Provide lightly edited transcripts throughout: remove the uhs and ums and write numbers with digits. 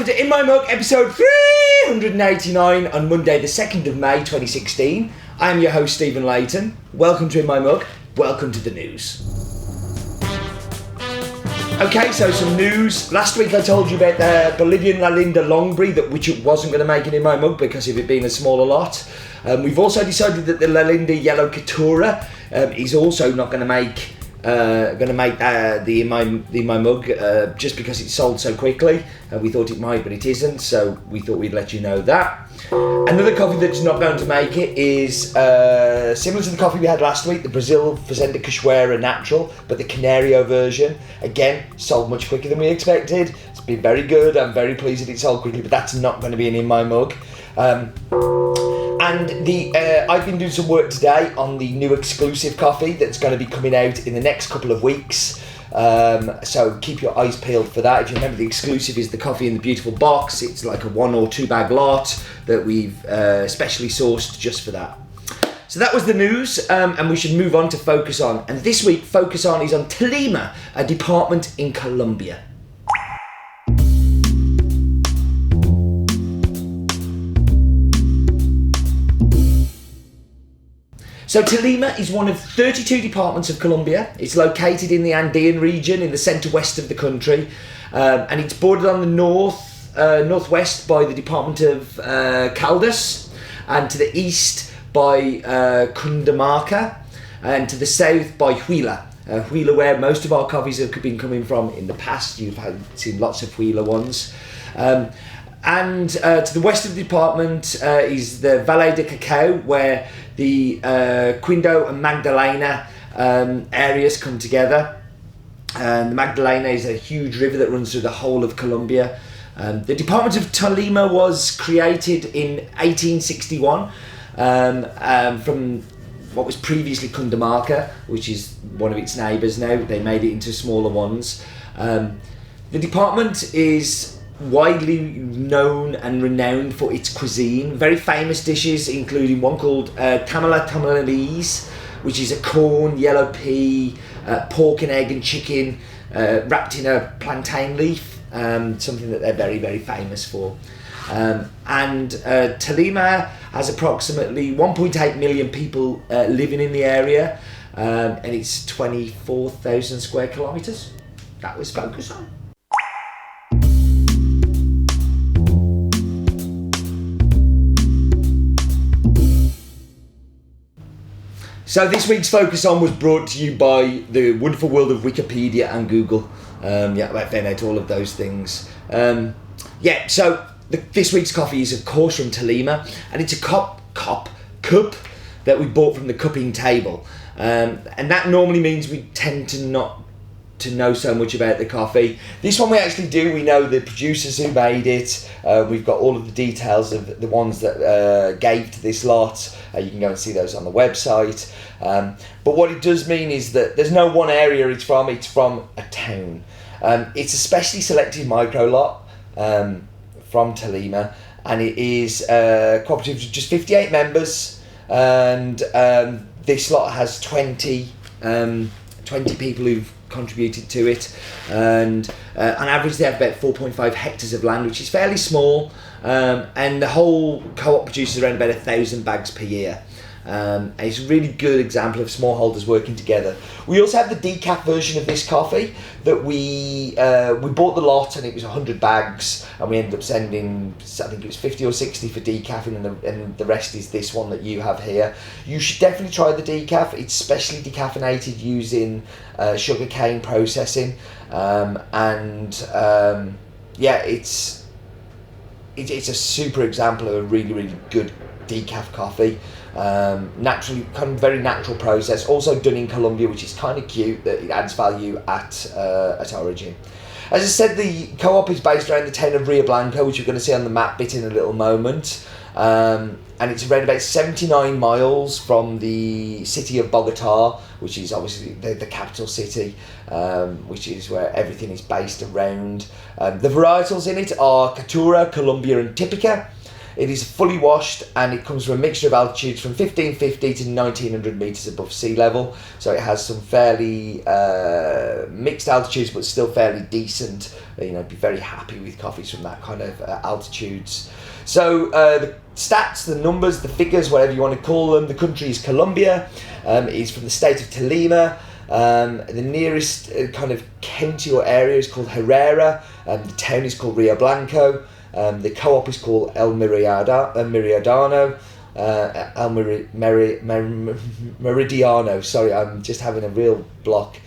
welcome to In My Mug, episode 389 on Monday the 2nd of May 2016. I am your host, Stephen Layton. Welcome to In My Mug, welcome to the news. Okay, so some news. Last week I told you about the Bolivian La Linda Longbury, which it wasn't going to make it in my mug because of it being a smaller lot. We've also decided that the La Linda Yellow Catura is also not going to make the in my mug just because it sold so quickly. We thought it might, but it isn't, so we thought we'd let you know that. Another coffee that's not going to make it is similar to the coffee we had last week, the Brazil Fazenda Cachoeira Natural, but the Canario version. Again, sold much quicker than we expected. It's been very good. I'm very pleased that it sold quickly, but that's not going to be an in my mug. And I've been doing some work today on the new exclusive coffee that's going to be coming out in the next couple of weeks. So keep your eyes peeled for that. If you remember, the exclusive is the coffee in the beautiful box. It's like a 1 or 2 bag lot that we've specially sourced just for that. So that was the news, and we should move on to Focus On. And this week, Focus On is on Tolima, a department in Colombia. So Tolima is one of 32 departments of Colombia. It's located in the Andean region in the centre-west of the country, and it's bordered on the northwest by the department of Caldas, and to the east by Cundinamarca, and to the south by Huila. Huila, where most of our coffees have been coming from in the past. You've seen lots of Huila ones. And to the west of the department is the Valle de Cacao, where the Quindo and Magdalena areas come together. And the Magdalena is a huge river that runs through the whole of Colombia. The department of Tolima was created in 1861 from what was previously Cundinamarca, which is one of its neighbours now. They made it into smaller ones. The department is widely known and renowned for its cuisine. Very famous dishes including one called tamales, which is a corn, yellow pea, pork and egg and chicken wrapped in a plantain leaf, something that they're very, very famous for. And Tolima has approximately 1.8 million people living in the area, and it's 24,000 square kilometres. That was Focus On. So this week's Focus On was brought to you by the wonderful world of Wikipedia and Google. I found out all of those things. So this week's coffee is of course from Tolima, and it's a cup that we bought from the cupping table. And that normally means we tend to not to know so much about the coffee. This one we actually do. We know the producers who made it. We've got all of the details of the ones that gave to this lot. You can go and see those on the website. But what it does mean is that there's no one area it's from a town. It's a specially selected micro lot from Tolima, and it is a cooperative of just 58 members, and this lot has 20 people who've contributed to it, and on average they have about 4.5 hectares of land, which is fairly small, and the whole co-op produces around about 1,000 bags per year. It's a really good example of smallholders working together. We also have the decaf version of this coffee that we bought the lot, and it was 100 bags, and we ended up sending, I think it was 50 or 60 for decaf, and the rest is this one that you have here. You should definitely try the decaf. It's specially decaffeinated using sugarcane processing, it's a super example of a really, really good decaf coffee. Naturally, kind of very natural process, also done in Colombia, which is kind of cute that it adds value at origin. As I said, the co-op is based around the town of Rioblanco, which you're going to see on the map bit in a little moment, and it's around about 79 miles from the city of Bogota, which is obviously the capital city, which is where everything is based around. The varietals in it are Catura, Colombia and Typica. It is fully washed and it comes from a mixture of altitudes from 1550 to 1900 metres above sea level. So it has some fairly mixed altitudes, but still fairly decent. Be very happy with coffees from that kind of altitudes. So the stats, the numbers, the figures, whatever you want to call them. The country is Colombia. It is from the state of Tolima. The nearest kind of county or area is called Herrera. The town is called Rioblanco. The co-op is called Meridiano. Meridiano. Sorry, I'm just having a real block.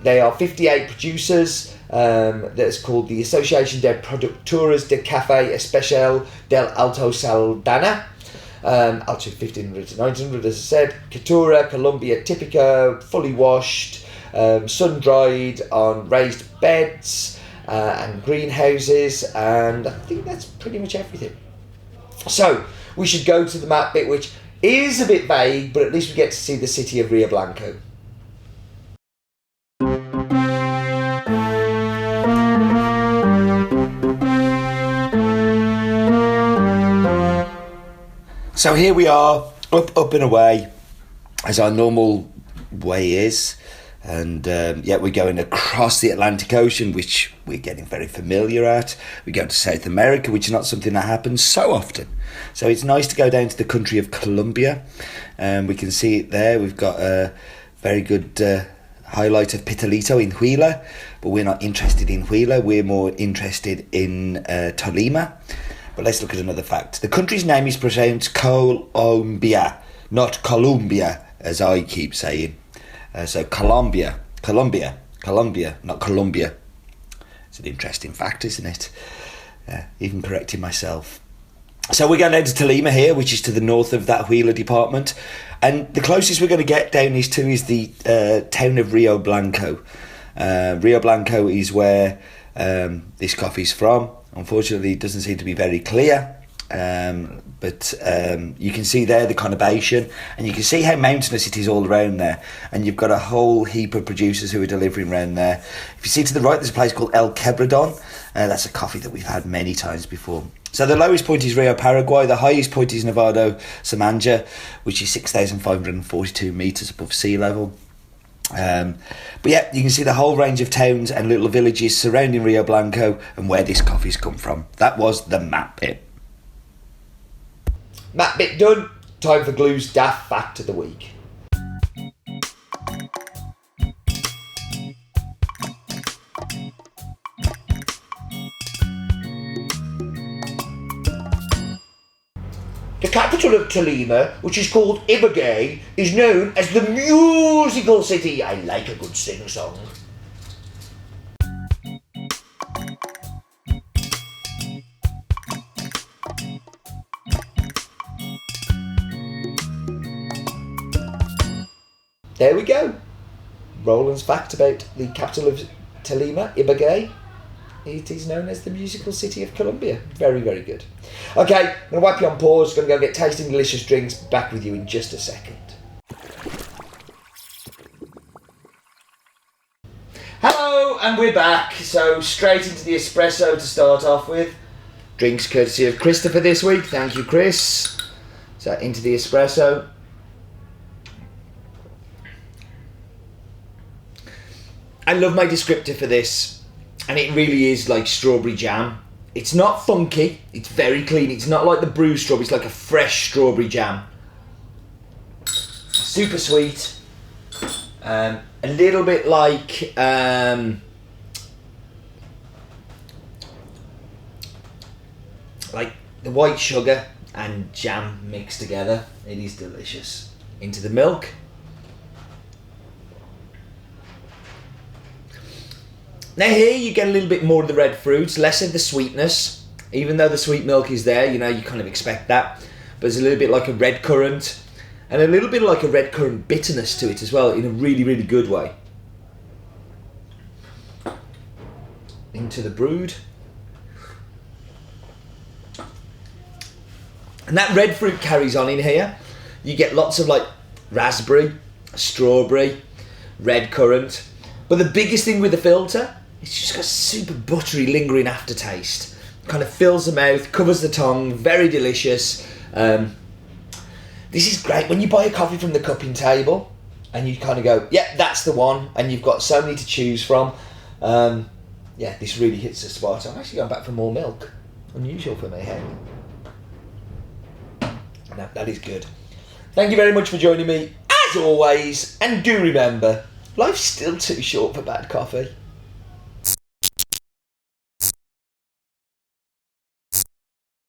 They are 58 producers. That's called the Associación de Productores de Café Especial del Alto Saldana. Altitude 1500 to 1900, as I said. Catura, Colombia Típica, fully washed, sun-dried on raised beds and greenhouses, and I think that's pretty much everything. So, we should go to the map bit, which is a bit vague, but at least we get to see the city of Rioblanco. So here we are, up and away, as our normal way is, and we're going across the Atlantic Ocean, which we're getting very familiar at. We go to South America, which is not something that happens so often. So it's nice to go down to the country of Colombia, and we can see it there. We've got a very good highlight of Pitalito in Huila, but we're not interested in Huila. We're more interested in Tolima. But let's look at another fact. The country's name is pronounced Colombia, not Colombia, as I keep saying. So Colombia, not Colombia. It's an interesting fact, isn't it? Even correcting myself. So we're going down to Tolima here, which is to the north of that Huila department. And the closest we're going to get down is the town of Rioblanco. Rioblanco is where this coffee's from. Unfortunately, it doesn't seem to be very clear, but you can see there the conurbation, and you can see how mountainous it is all around there, and you've got a whole heap of producers who are delivering around there. If you see to the right, there's a place called El Quebradon. That's a coffee that we've had many times before. So the lowest point is Rio Paraguay, the highest point is Nevado Samanja, which is 6,542 metres above sea level. But yeah, you can see the whole range of towns and little villages surrounding Rioblanco and where this coffee's come from. That was the map bit. Map bit done. Time for Glue's daft fact of the week. The capital of Tolima, which is called Ibagué, is known as the musical city. I like a good sing-song. There we go. Roland's fact about the capital of Tolima, Ibagué. It is known as the musical city of Colombia. Very, very good. Okay, I'm going to wipe you on pause. Going to go get tasting delicious drinks. Back with you in just a second. Hello, and we're back. So straight into the espresso to start off with. Drinks courtesy of Christopher this week. Thank you, Chris. So into the espresso. I love my descriptor for this. And it really is like strawberry jam. It's not funky, it's very clean. It's not like the bruised strawberry, it's like a fresh strawberry jam. Super sweet. A little bit like the white sugar and jam mixed together. It is delicious. Into the milk. Now here you get a little bit more of the red fruits, less of the sweetness. Even though the sweet milk is there, you kind of expect that. But there's a little bit like a red currant, and a little bit like a red currant bitterness to it as well, in a really, really good way. Into the brewed. And that red fruit carries on in here. You get lots of like raspberry, strawberry, red currant. But the biggest thing with the filter, it's just got super buttery, lingering aftertaste. kind of fills the mouth, covers the tongue, very delicious. This is great when you buy a coffee from the cupping table and you kind of go, yeah, that's the one, and you've got so many to choose from. Yeah, this really hits the spot. I'm actually going back for more milk. Unusual for me, hey? No, that is good. Thank you very much for joining me, as always, and do remember, life's still too short for bad coffee.